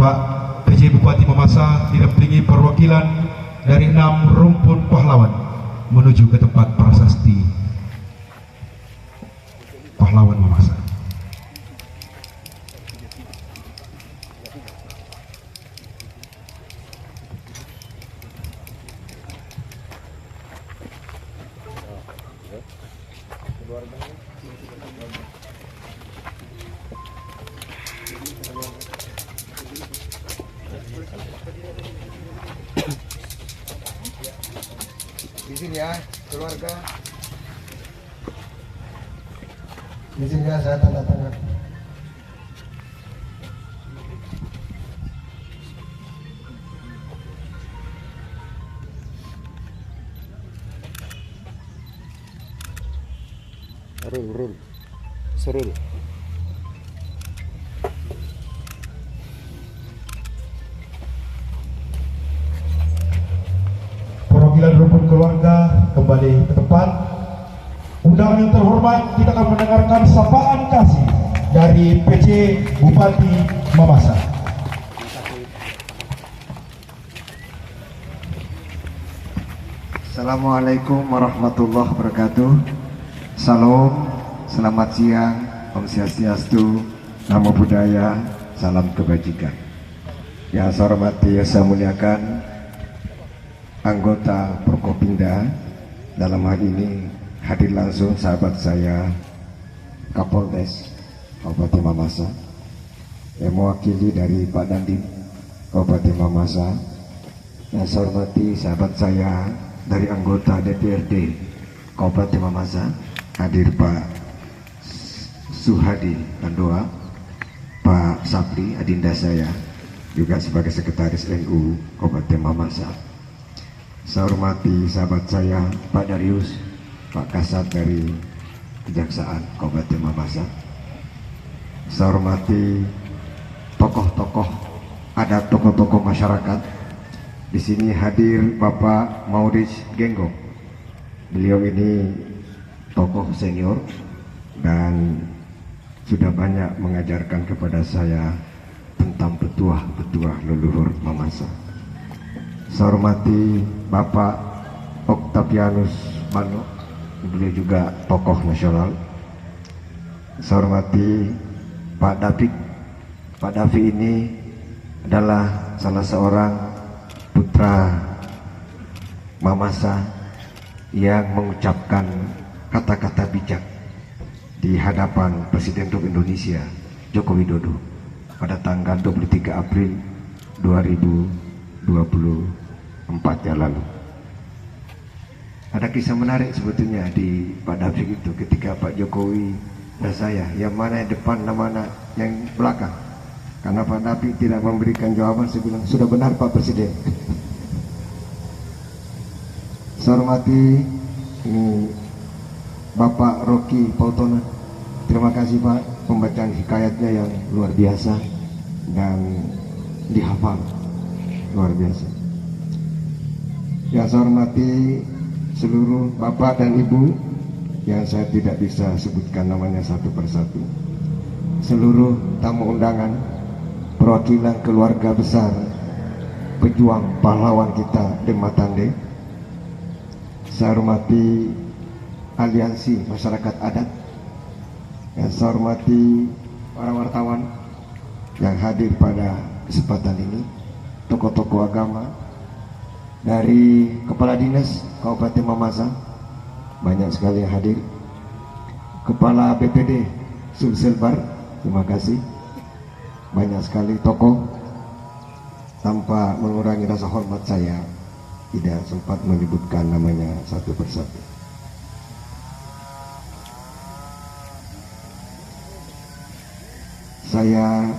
Bapak PJ Bupati Mamasa didampingi perwakilan dari 6 rumpun pahlawan menuju ke tempat prasasti pahlawan Mamasa. Di sini ya, keluarga. Di sini ya, saya tanda tangan. Rul, serul. Perwakilan rumpun keluarga kembali ke tempat. Undangan yang terhormat, kita akan mendengarkan sapaan kasih dari PJ Bupati Mamasa. Assalamualaikum warahmatullahi wabarakatuh. Salam, selamat siang, Om Swastiastu, Namo Buddhaya, salam kebajikan. Yang saya hormati, saya muliakan anggota Prokopimda, dalam hal ini hadir langsung sahabat saya Kapolres Kabupaten Mamasa, yang mewakili dari Pak Dandim Kabupaten Mamasa. Yang saya hormati sahabat saya dari anggota DPRD Kabupaten Mamasa, hadir Pak Suhadi Kandoa, Pak Sapri adinda saya juga sebagai sekretaris NU Kabupaten Mamasa. Saya hormati sahabat saya Pak Darius, Pak Kasat dari Kejaksaan Kabupaten Mamasa. Saya hormati tokoh-tokoh adat, tokoh-tokoh masyarakat. Di sini hadir Bapak Maurice Genggo. Beliau ini tokoh senior dan sudah banyak mengajarkan kepada saya tentang petuah-petuah leluhur Mamasa. Saya hormati Bapak Octavianus Mano, beliau juga tokoh nasional. Saya hormati Pak David. Pak David ini adalah salah seorang putra Mamasa yang mengucapkan kata-kata bijak di hadapan Presiden Republik Indonesia Joko Widodo pada tanggal 23 April 2024 yang lalu. Ada kisah menarik sebetulnya di Pak David itu, ketika Pak Jokowi dan saya, yang mana yang depan dan mana yang belakang. Karena Pak David tidak memberikan jawaban, saya bilang, sudah benar Pak Presiden. Saya hormati ini Bapak Rocky Pautonan. Terima kasih Pak, pembacaan hikayatnya yang luar biasa dan dihafal luar biasa. Yang saya hormati seluruh Bapak dan Ibu yang saya tidak bisa sebutkan namanya satu persatu, seluruh tamu undangan, perwakilan keluarga besar pejuang pahlawan kita Dema Tande. Saya hormati aliansi masyarakat adat. Yang saya hormati para wartawan yang hadir pada kesempatan ini, tokoh-tokoh agama, dari Kepala Dinas Kabupaten Mamasa, banyak sekali yang hadir. Kepala BPD Sulselbar, terima kasih. Banyak sekali tokoh, tanpa mengurangi rasa hormat saya tidak sempat menyebutkan namanya satu persatu. Saya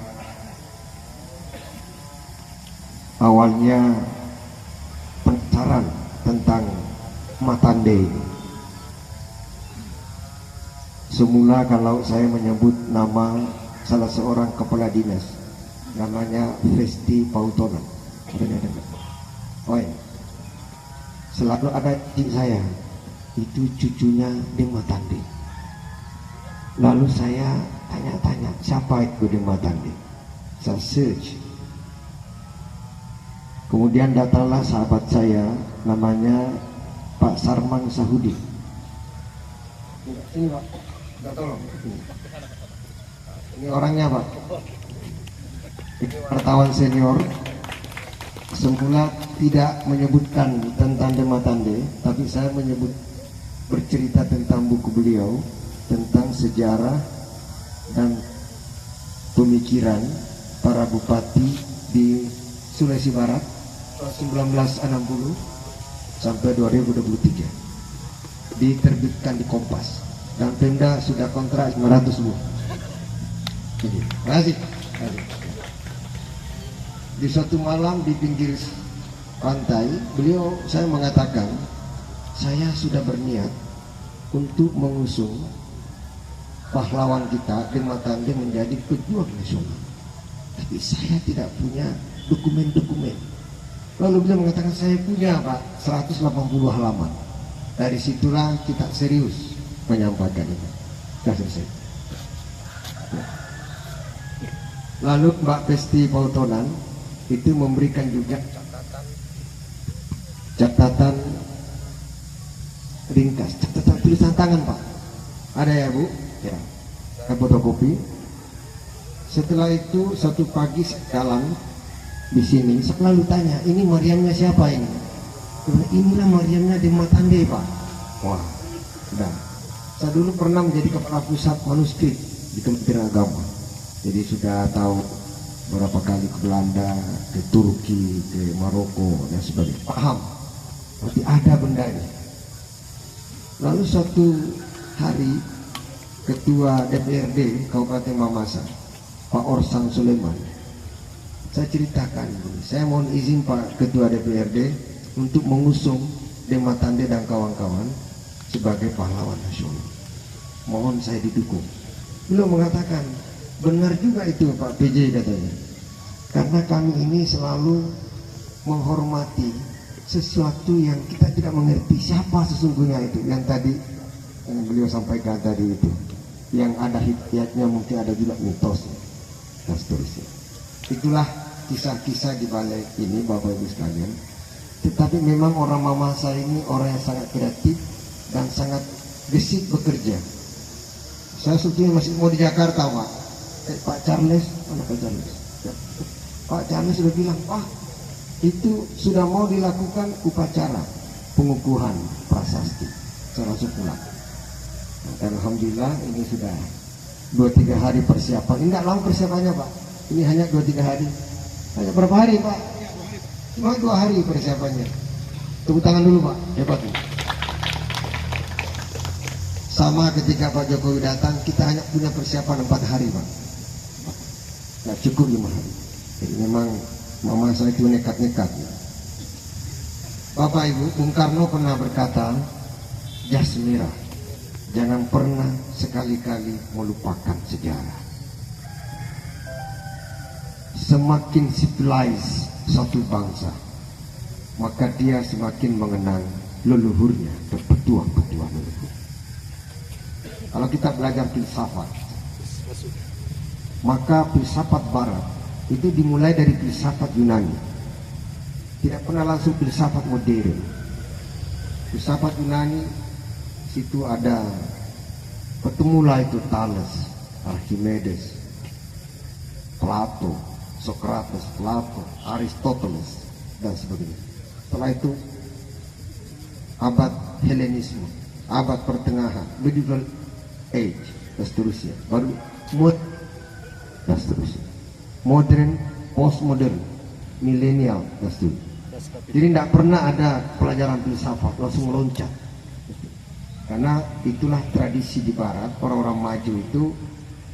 awalnya penasaran tentang Matande. Semula kalau saya menyebut nama salah seorang kepala dinas, namanya Festi Pautonan. Oh ya, selalu ada cik saya, itu cucunya Dema Tande. Lalu saya tanya-tanya, siapa itu Dema Tande? Saya search Kemudian datanglah sahabat saya namanya Pak Sarman Sahudi. Ini Pak, minta tolong. Ini orangnya Pak. Ini wartawan senior. Semula tidak menyebutkan tentang Dematande, tapi saya bercerita tentang buku beliau tentang sejarah dan pemikiran para bupati di Sulawesi Barat 1960 sampai 2023, diterbitkan di Kompas dan Pemda sudah kontrak 500 buku. Jadi, terima kasih. Di suatu malam di pinggir pantai, saya mengatakan, saya sudah berniat untuk mengusung pahlawan kita Dematande menjadi pejuang nasional, tapi saya tidak punya dokumen-dokumen. Lalu beliau mengatakan, saya punya Pak 180 halaman. Dari situlah kita serius menyampaikan itu. Sudah selesai. Lalu Mbak Pesti Pautonan itu memberikan juga catatan ringkas, catatan tulisan tangan Pak. Ada ya Bu? Ya. Saya fotokopi. Setelah itu satu pagi jalan di sini, saya lalu tanya, ini Mariamnya siapa ini? Inilah Mariamnya Dematande Pak. Wah, sudah. Saya dulu pernah menjadi kepala pusat manuskrip di Kementerian Agama, jadi sudah tahu berapa kali ke Belanda, ke Turki, ke Maroko dan sebagainya. Paham, berarti ada bendanya. Lalu suatu hari Ketua DPRD Kabupaten Mamasa, Pak Orsan Sulaiman, saya ceritakan, saya mohon izin Pak Ketua DPRD untuk mengusung Dematande dan kawan-kawan sebagai pahlawan nasional. Mohon saya didukung. Beliau mengatakan, benar juga itu Pak PJ katanya, karena kami ini selalu menghormati sesuatu yang kita tidak mengerti siapa sesungguhnya itu, yang tadi yang beliau sampaikan tadi itu, yang ada hikayatnya, mungkin ada juga mitosnya dan seterusnya. Itulah kisah-kisah di balik ini Bapak Ibu sekalian. Tetapi memang orang Mamasa ini orang yang sangat kreatif dan sangat gesit bekerja. Saya sebetulnya masih mau di Jakarta Pak. Pak Charles, mana Pak Charles? Pak Charles sudah bilang, Pak, itu sudah mau dilakukan upacara pengukuhan prasasti. Saya langsung pulang. Dan alhamdulillah ini sudah 2-3 hari persiapan. Ini tidak lama persiapannya Pak. Ini hanya 2-3 hari. Hanya berapa hari Pak? Cuma 2 hari persiapannya. Tepuk tangan dulu Pak, hebat nih. Sama ketika Pak Jokowi datang, kita hanya punya persiapan 4 hari Pak. Nggak cukup 5 hari. Jadi memang mama saya itu nekat-nekat. Bapak Ibu, Bung Karno pernah berkata, jas merah, jangan pernah sekali-kali melupakan sejarah. Semakin civilized satu bangsa, maka dia semakin mengenang leluhurnya dan petuah-petuah leluhur. Kalau kita belajar filsafat, maka filsafat Barat itu dimulai dari filsafat Yunani, tidak pernah langsung filsafat modern. Filsafat Yunani situ ada bertemulah itu Thales, Archimedes, Plato, Socrates, Plato, Aristoteles dan sebagainya. Setelah itu abad Helenisme, abad pertengahan, medieval age dan seterusnya, baru dan seterusnya, modern, postmodern, milenial dan seterusnya. Jadi tidak pernah ada pelajaran filsafat langsung meloncat, karena itulah tradisi di Barat. Orang-orang maju itu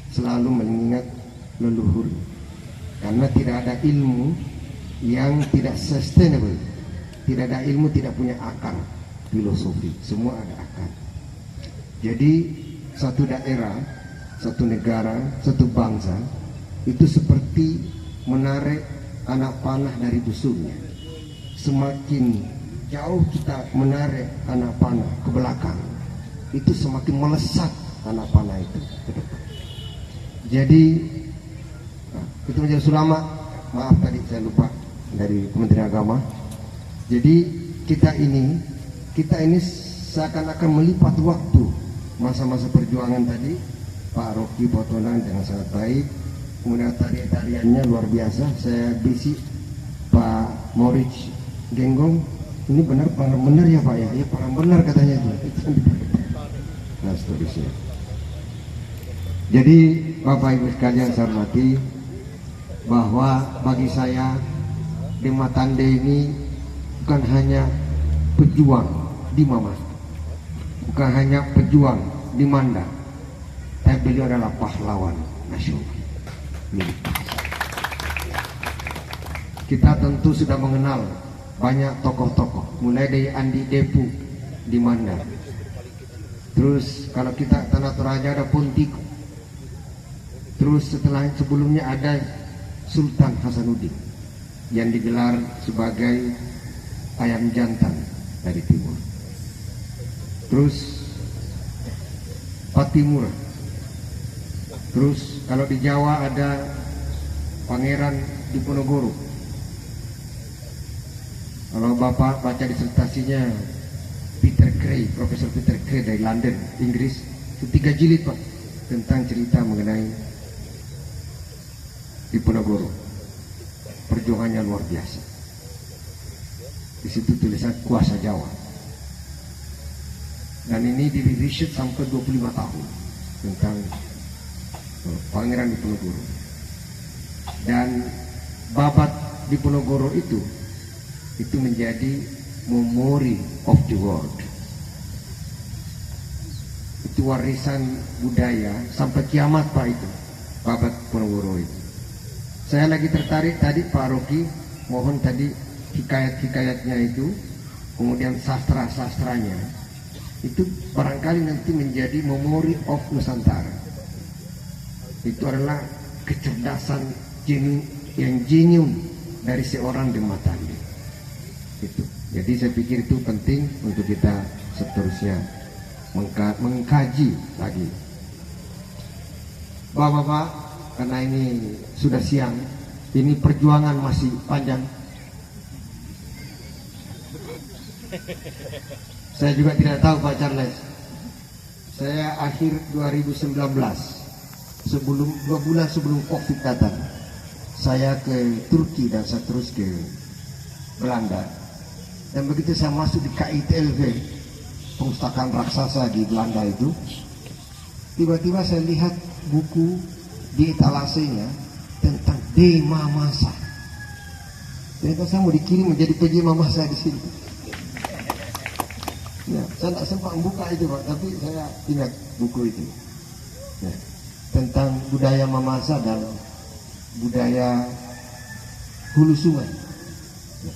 selalu mengingat leluhur, karena tidak ada ilmu yang tidak sustainable, tidak ada ilmu tidak punya akar filosofi, semua ada akar. Jadi satu daerah, satu negara, satu bangsa itu seperti menarik anak panah dari busungnya. Semakin jauh kita menarik anak panah ke belakang, itu semakin melesat anak panah itu ke depan. Jadi itu menjadi ulama, maaf tadi saya lupa, dari Kementerian Agama. Jadi kita ini seakan-akan melipat waktu masa-masa perjuangan tadi. Pak Rocky Potongan dengan sangat baik, kemudian tariannya luar biasa. Saya bisi Pak Moritz Genggong, ini benar ya Pak ya, ya benar katanya itu. Nah seterusnya. Jadi Bapak Ibu sekalian saya hormati, bahwa bagi saya Dema Tande ini bukan hanya pejuang di Mamas, bukan hanya pejuang di Manda, tapi beliau adalah pahlawan nasional milik bangsa. Kita tentu sudah mengenal banyak tokoh-tokoh, mulai dari Andi Depu di Manda. Terus kalau kita Tanah Toraja ada Pontiku. Terus sebelumnya ada Sultan Hasanuddin yang digelar sebagai ayam jantan dari timur. Terus Patimura. Terus kalau di Jawa ada Pangeran Diponegoro. Kalau Bapak baca disertasinya Peter Gray, Profesor Peter Gray dari London, Inggris, itu 3 jilid Pak, tentang cerita mengenai Diponegoro. Perjuangannya luar biasa. Di situ tulisan Kuasa Jawa. Dan ini di riset sampai 25 tahun tentang Pangeran Diponegoro. Dan babat Diponegoro itu menjadi memory of the world. Itu warisan budaya sampai kiamat Pak, itu babat Diponegoro itu. Saya lagi tertarik tadi Pak Rocky, mohon tadi hikayat-hikayatnya itu, kemudian sastra-sastranya itu barangkali nanti menjadi memory of Nusantara. Itu adalah kecerdasan yang genuine dari seorang Dema Tande. Itu. Jadi saya pikir itu penting untuk kita seterusnya mengkaji lagi. Bapak-bapak, karena ini sudah siang, ini perjuangan masih panjang. Saya juga tidak tahu Pak Charles. Saya akhir 2019, sebelum 2 bulan sebelum COVID datang, saya ke Turki dan saya terus ke Belanda. Dan begitu saya masuk di KITLV, perpustakaan raksasa di Belanda itu, tiba-tiba saya lihat buku di etalasenya tentang Dema Masa. Ternyata saya mau dikirim menjadi PJ Mamasa di sini. Ya, saya tidak sempat membuka itu Pak, tapi saya ingat buku itu. Ya, tentang budaya Mamasa dan budaya hulu sungai. Ya,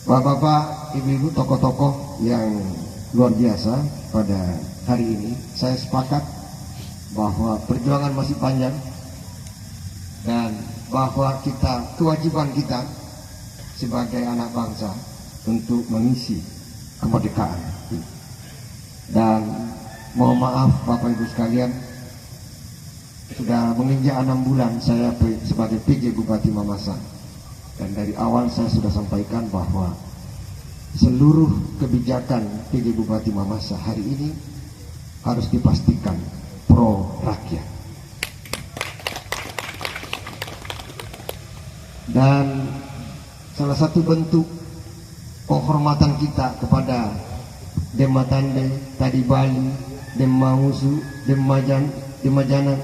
Bapak-bapak, ibu-ibu, tokoh-tokoh yang luar biasa pada hari ini, saya sepakat bahwa perjuangan masih panjang dan bahwa kewajiban kita sebagai anak bangsa untuk mengisi kemerdekaan. Dan mohon maaf Bapak Ibu sekalian, sudah menginjak 6 bulan saya sebagai PJ Bupati Mamasa, dan dari awal saya sudah sampaikan bahwa seluruh kebijakan PJ Bupati Mamasa hari ini harus dipastikan pro rakyat. Dan salah satu bentuk penghormatan kita kepada Dema Tande, Tadi Bali, Dema Musu, Dema Janan,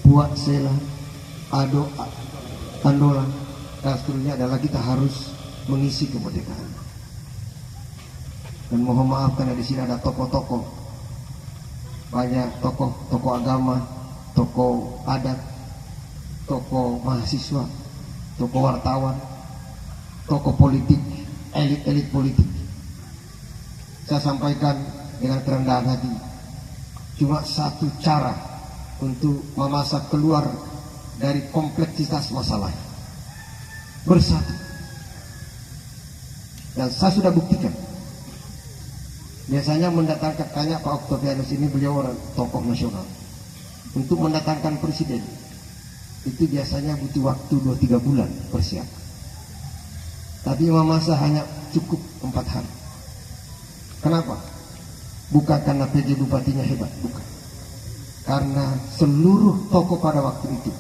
Buat Sela, Ado Andola, dan seterusnya adalah kita harus mengisi kemerdekaan. Dan mohon maaf karena di sini ada tokoh-tokoh, banyak tokoh agama, tokoh adat, tokoh mahasiswa, tokoh wartawan, tokoh politik, elit-elit politik. Saya sampaikan dengan kerendahan hati, cuma satu cara untuk memasak keluar dari kompleksitas masalah: bersatu. Dan saya sudah buktikan. Biasanya mendatangkan, tanya Pak Oktavianus ini, beliau orang tokoh nasional, untuk mendatangkan presiden. itu biasanya butuh waktu 2-3 bulan persiapan. Tapi Mamasa hanya cukup 4 hari. Kenapa? Bukan karena PJ Bupatinya hebat, bukan. Karena seluruh tokoh pada waktu itu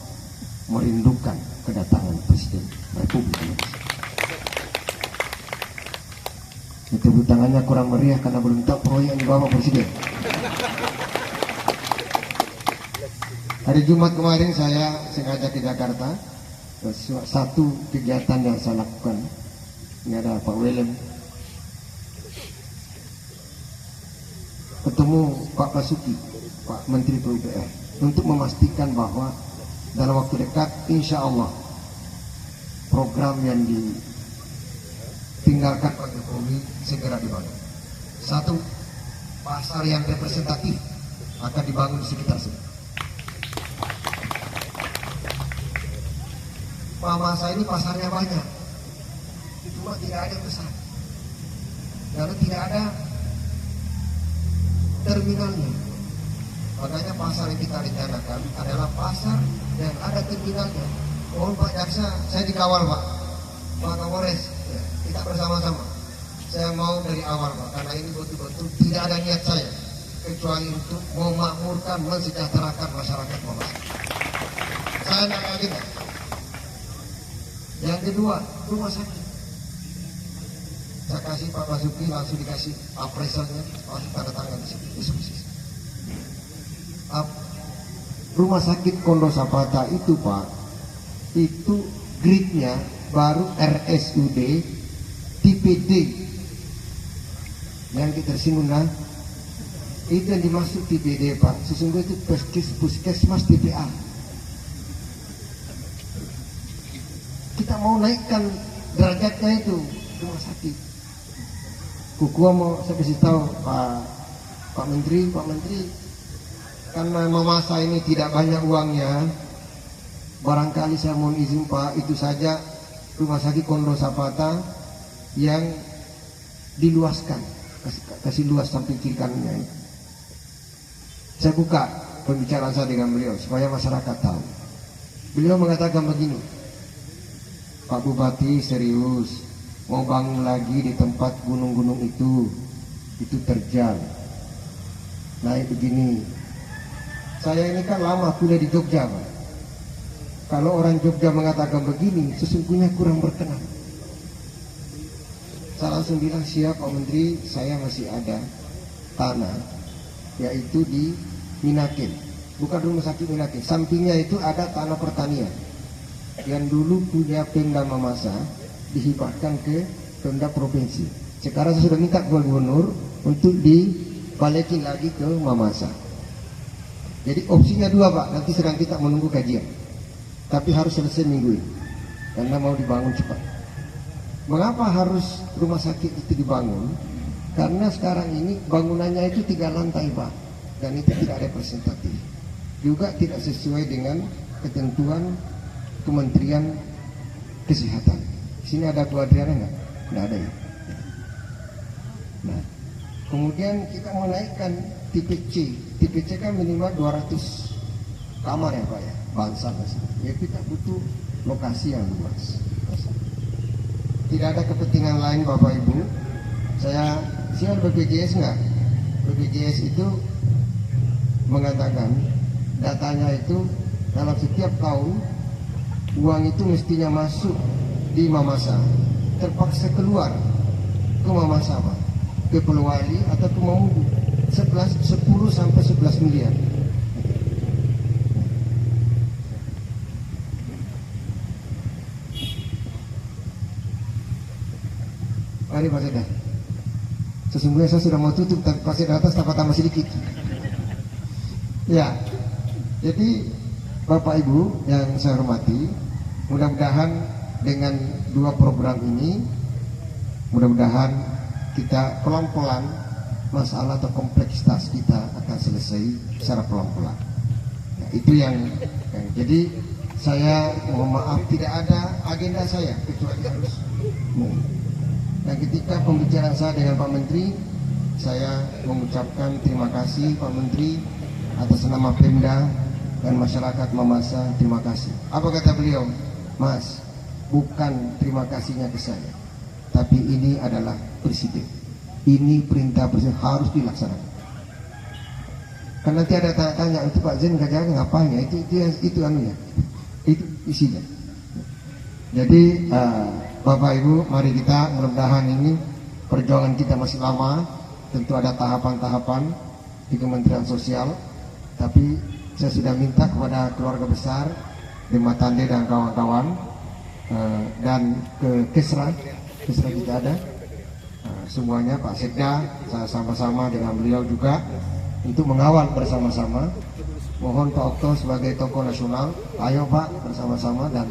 merindukan kedatangan Presiden Republik Indonesia. Tepuk tangannya kurang meriah karena belum tahu proyek yang dibawa Presiden. Hari Jumat kemarin saya sengaja ke Jakarta. Satu kegiatan yang saya lakukan, ini ada Pak Willem, ketemu Pak Basuki, Pak Menteri PUPR, untuk memastikan bahwa dalam waktu dekat insya Allah program yang ditinggalkan Pak Jokowi segera dibangun. Satu, pasar yang representatif akan dibangun di sekitar sini. Mamasa ini pasarnya banyak, cuma tidak ada yang besar karena tidak ada terminalnya. Makanya pasar yang kita rencanakan adalah pasar yang ada terminalnya. Oh Pak Jaksa, saya dikawal Pak Kapolres, ya, kita bersama-sama. Saya mau dari awal Pak, karena ini betul-betul tidak ada niat saya kecuali untuk memakmurkan, mensejahterakan masyarakat Mamasa. Saya tidak agenda. Yang kedua, rumah sakit. Saya kasih Pak Basuki, langsung dikasih apresalnya, langsung tanda tangan di sini. Rumah sakit Kondo Sapata itu Pak, itu grade-nya baru RSUD tipe D. Yang kita tersinggung lah, itu yang dimaksud tipe D Pak, sesungguhnya itu puskesmas tipe A. Kita mau naikkan derajatnya itu rumah sakit. Kukua mau saya kasih tahu Pak Menteri, karena Mamasa ini tidak banyak uangnya, barangkali saya mohon izin Pak, itu saja rumah sakit Kondo Sapata yang diluaskan, kasih luas samping kiri kanannya. Saya buka pembicaraan saya dengan beliau supaya masyarakat tahu. Beliau mengatakan begini, Pak Bupati serius mau bangun lagi di tempat gunung-gunung itu terjal. Naik begini. Saya ini kan lama kuliah di Jogja Pak. Kalau orang Jogja mengatakan begini, sesungguhnya kurang berkenan. Saya langsung bilang, siap Pak Menteri, saya masih ada tanah, yaitu di Minaken. Bukan rumah sakit Minaken, sampingnya itu ada tanah pertanian yang dulu punya Pemda Mamasa, dihibahkan ke Pemda Provinsi. Sekarang saya sudah minta ke Gubernur untuk dibalikin lagi ke Mamasa. Jadi opsinya 2 Pak, nanti sedang kita menunggu kajian. Tapi harus selesai minggu ini, karena mau dibangun cepat. Mengapa harus rumah sakit itu dibangun? Karena sekarang ini bangunannya itu 3 lantai Pak, dan itu tidak representatif. Juga tidak sesuai dengan ketentuan Kementerian Kesehatan. Di sini ada Bu Adriana nggak? Nggak ada ya. Nah, kemudian kita mau naikkan tipe C. Tipe C kan minimal 200 kamar ya Pak ya, bangsa masih. Ya kita butuh lokasi yang luas. Tidak ada kepentingan lain Bapak Ibu. Saya siap BPJS nggak? BPJS itu mengatakan datanya itu dalam setiap tahun uang itu mestinya masuk di Mamasa, terpaksa keluar ke Mamasa Pak, ke Polowali atau ke Mamudu, 10 sampai 11 miliar. Mari Pak Seda. Sesungguhnya saya sudah mau tutup, tapi Pak Seda atas tambah sedikit. Ya, jadi Bapak Ibu yang saya hormati, mudah-mudahan dengan 2 program ini, mudah-mudahan kita pelan-pelan masalah atau kompleksitas kita akan selesai secara pelan-pelan. Nah, itu yang jadi saya mohon maaf tidak ada agenda saya kecuali harus. Dan ketika pembicaraan saya dengan Pak Menteri, saya mengucapkan terima kasih Pak Menteri atas nama Pemda dan masyarakat Mamasa terima kasih. Apa kata beliau? Mas, bukan terima kasihnya ke saya, tapi ini adalah presiden. Ini perintah presiden harus dilaksanakan. Kan nanti ada tanya-tanya, itu Pak Zen kerjanya ngapain ya? Itu anunya, itu isinya. Jadi Bapak Ibu, mari kita mudah-mudahan ini perjuangan kita masih lama. Tentu ada tahapan-tahapan di Kementerian Sosial, tapi saya sudah minta kepada keluarga besar Dema Tande dan kawan-kawan dan ke Kesra kita ada semuanya, Pak Sekda, saya sama-sama dengan beliau juga untuk mengawal bersama-sama. Mohon Pak Okto sebagai tokoh nasional, ayo Pak bersama-sama, dan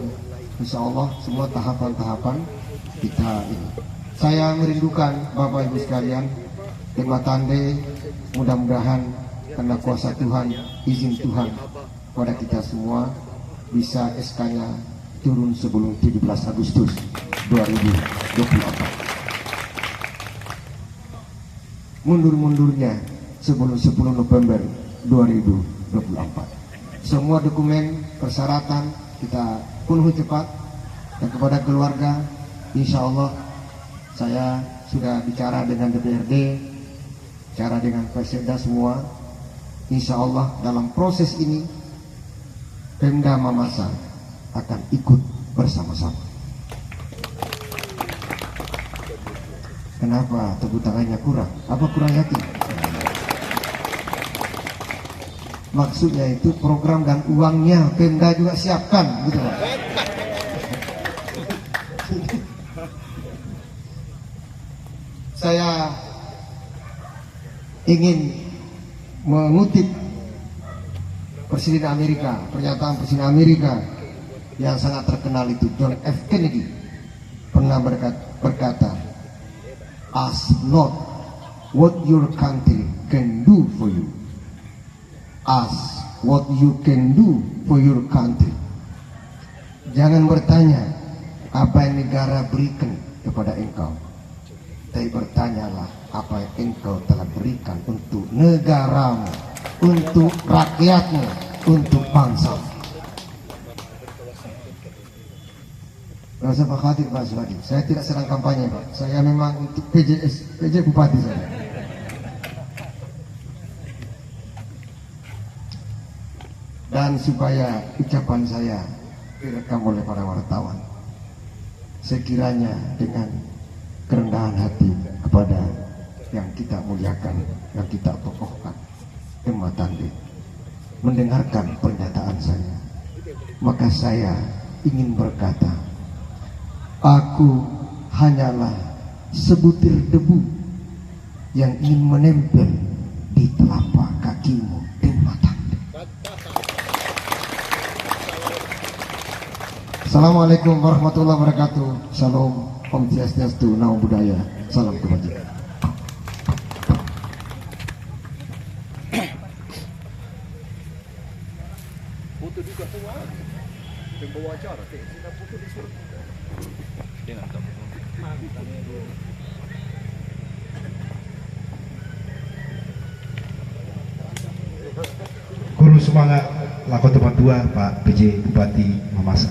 insya Allah semua tahapan-tahapan kita ini. Saya merindukan Bapak Ibu sekalian, Dema Tande, mudah-mudahan karena kuasa Tuhan, izin Tuhan pada kita semua bisa SK-nya turun sebelum 17 Agustus 2024. Mundur-mundurnya sebelum 10 November 2024. Semua dokumen persyaratan kita penuhi cepat, dan kepada keluarga insya Allah saya sudah bicara dengan DPRD, bicara dengan Presiden semua. Insya Allah dalam proses ini Pemda Mamasa akan ikut bersama-sama. Kenapa tepuk tangannya kurang? Apa kurang yakin? Maksudnya itu program dan uangnya Pemda juga siapkan, gitu Pak. Saya ingin mengutip Presiden Amerika, pernyataan Presiden Amerika yang sangat terkenal itu, John F. Kennedy, pernah berkata, "Ask not what your country can do for you. Ask what you can do for your country." Jangan bertanya apa yang negara berikan kepada engkau, tapi bertanyalah apa yang engkau telah berikan untuk negaramu, untuk rakyatmu, untuk bangsa. Gak usah Pak Khatir, Pak Suhadi. Saya tidak sedang kampanye Pak. Saya memang untuk PJ Bupati saya. Dan supaya ucapan saya direkam oleh para wartawan, sekiranya dengan kerendahan hati kepada yang kita muliakan, yang kita tokohkan, Dema Tande, mendengarkan pernyataan saya, maka saya ingin berkata, aku hanyalah sebutir debu yang ingin menempel di telapak kakimu, Dema Tande. Assalamualaikum warahmatullahi wabarakatuh. Salam, Om Swastiastu, Namo Buddhaya, salam kebajikan. Foto juga tu pembawa acara, kita foto di surat. Dengan kamu. Guru semangat Lakon Tempat 2 Pak PJ Bupati Mamasa.